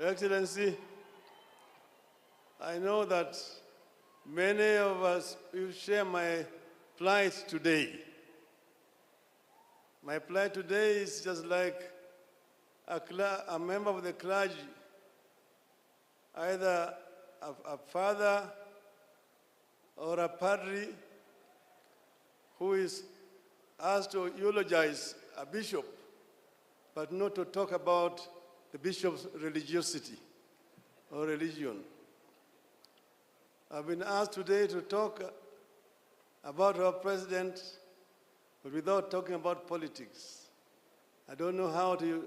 Excellency, I know that many of us will share my plight today. My plight today is just like a member of the clergy, either a father or a padre who is asked to eulogize a bishop, but not to talk about the bishop's religiosity or religion. I've been asked today to talk about our president, but without talking about politics. I don't know how to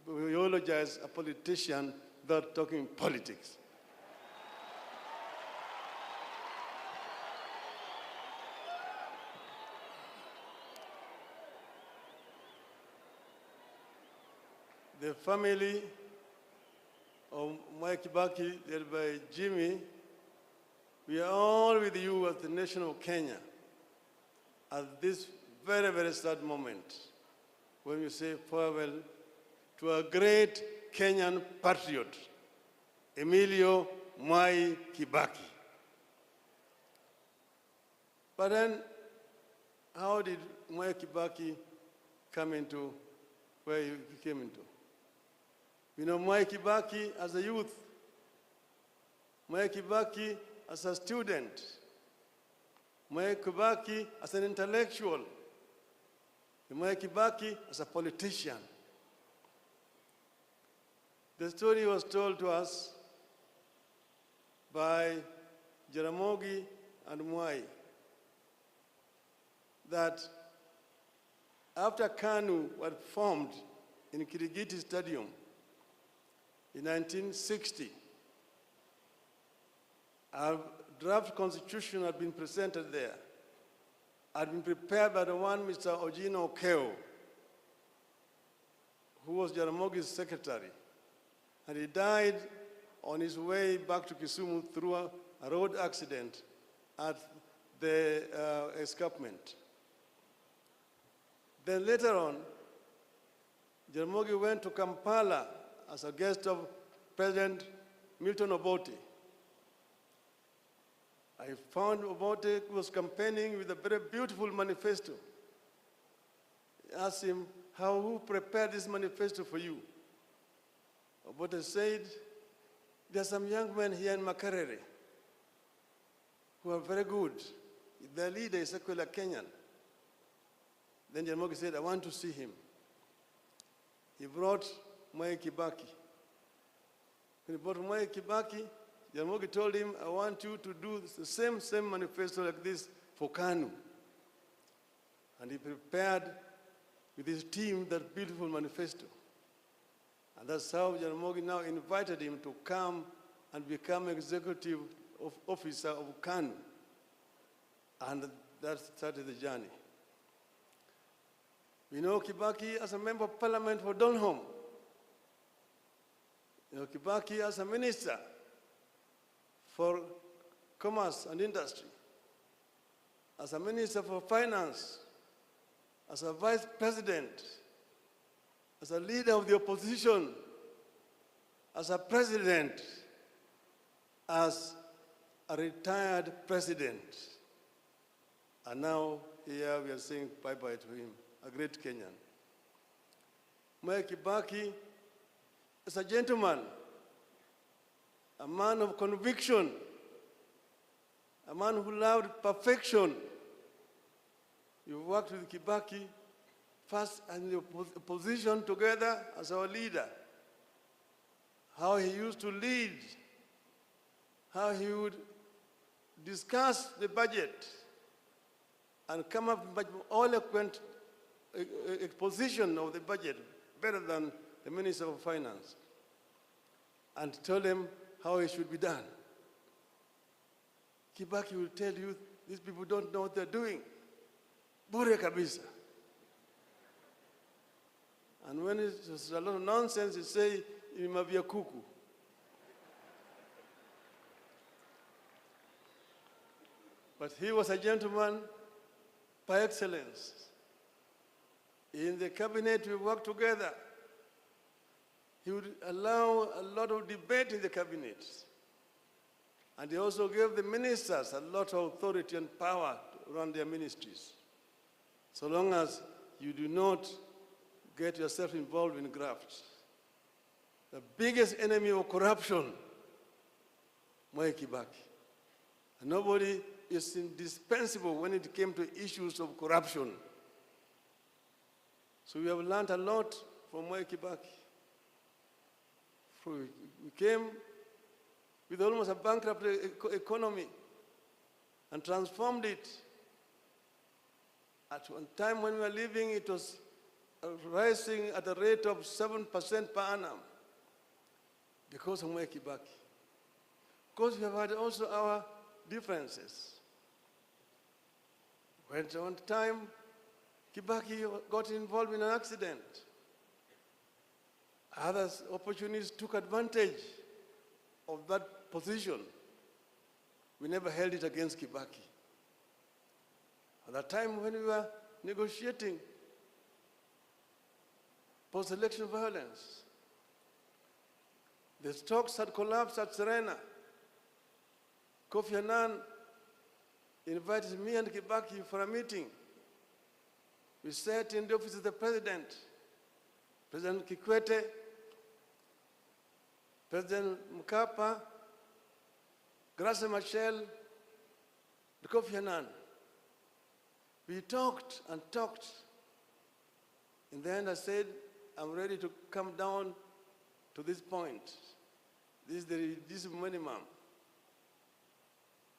eulogize a politician without talking politics. The family of Mwai Kibaki, led by Jimmy, we are all with you as the nation of Kenya at this very, very sad moment when we say farewell to a great Kenyan patriot, Emilio Mwai Kibaki. But then, how did Mwai Kibaki come into where he came into? You know, Mwai Kibaki as a youth, Mwai Kibaki as a student, Mwai Kibaki as an intellectual, Mwai Kibaki as a politician. The story was told to us by Jaramogi and Mwai that after KANU was formed in Nyayo Stadium in 1960, our draft constitution had been presented there, had been prepared by the one Mr. Ojino Okeo, who was Jaramogi's secretary. And he died on his way back to Kisumu through a road accident at the escarpment. Then later on, Jaramogi went to Kampala as a guest of President Milton Obote. I found Obote was campaigning with a very beautiful manifesto. I asked him, who prepared this manifesto for you? Obote said, there are some young men here in Makerere who are very good. Their leader is Secular Kenyan. Then Jaramogi said, I want to see him. He brought Mwai Kibaki. When he brought Mwai Kibaki, Jaramogi told him, I want you to do the same manifesto like this for KANU. And he prepared with his team that beautiful manifesto. And that's how Jaramogi now invited him to come and become executive officer of KANU. And that started the journey. We know Kibaki as a member of parliament for Donholm. You know Kibaki as a minister for commerce and industry, as a minister for finance, as a vice president, as a leader of the opposition, as a president, as a retired president. And now here we are saying bye-bye to him, a great Kenyan. Mwai Kibaki is a gentleman, a man of conviction, a man who loved perfection. You worked with Kibaki first in the opposition together as our leader. How he used to lead, how he would discuss the budget and come up with eloquent exposition of the budget, better than the Minister of Finance, and tell them how it should be done. Kibaki will tell you, these people don't know what they're doing. Bure kabisa. And when it's a lot of nonsense, he say, imavia kuku. But he was a gentleman by excellence. In the cabinet, we worked together. he would allow a lot of debate in the cabinet. And he also gave the ministers a lot of authority and power to run their ministries, so long as you do not get yourself involved in graft. The biggest enemy of corruption, Mwai Kibaki. And nobody is indispensable when it came to issues of corruption. So we have learned a lot from Mwai Kibaki. We came with almost a bankrupt economy and transformed it. At one time when we were living, it was rising at a rate of 7% per annum because of Mwai Kibaki. Of course, we have had also our differences. When at one time, Kibaki got involved in an accident. Others, opportunities, took advantage of that position. We never held it against Kibaki. At that time when we were negotiating post-election violence, the stocks had collapsed at Serena. Kofi Annan invited me and Kibaki for a meeting. We sat in the office of the President, President Kikwete, President Mkapa, Graça Machel, and Kofi Annan. We talked and talked. In the end, I said, I'm ready to come down to this point. This is the reduced minimum.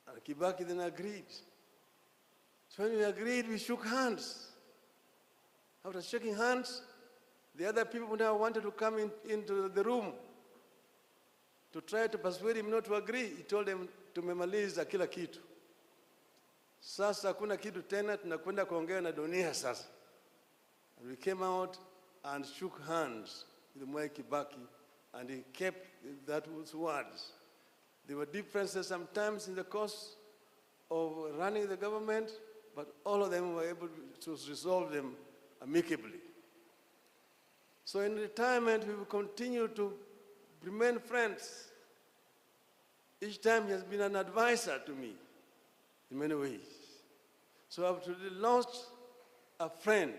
And Kibaki then agreed. So when we agreed, we shook hands. After shaking hands, the other people now wanted to come into the room to try to persuade him not to agree. He told them, tumemaliza kila kitu. Sasa hakuna kitu tena, tunakwenda kuongea na dunia sasa. And we came out and shook hands with Mwai Kibaki, and he kept those words. There were differences sometimes in the course of running the government, but all of them were able to resolve them amicably. So in retirement, we will continue to remain friends. Each time he has been an advisor to me in many ways. So I've truly lost a friend.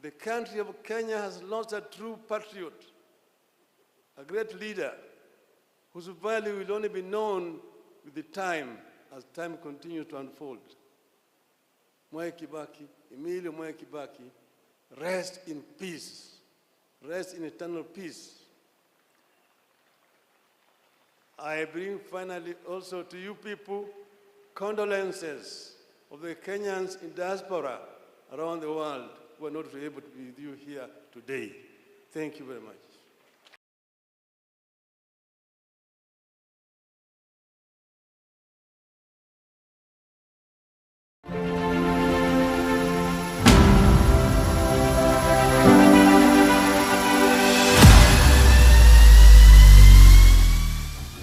The country of Kenya has lost a true patriot, a great leader whose value will only be known with the time as time continues to unfold. Mwai Kibaki, Emilio Mwai Kibaki, rest in peace, rest in eternal peace. I bring finally also to you people condolences of the Kenyans in diaspora around the world who are not able to be with you here today. Thank you very much.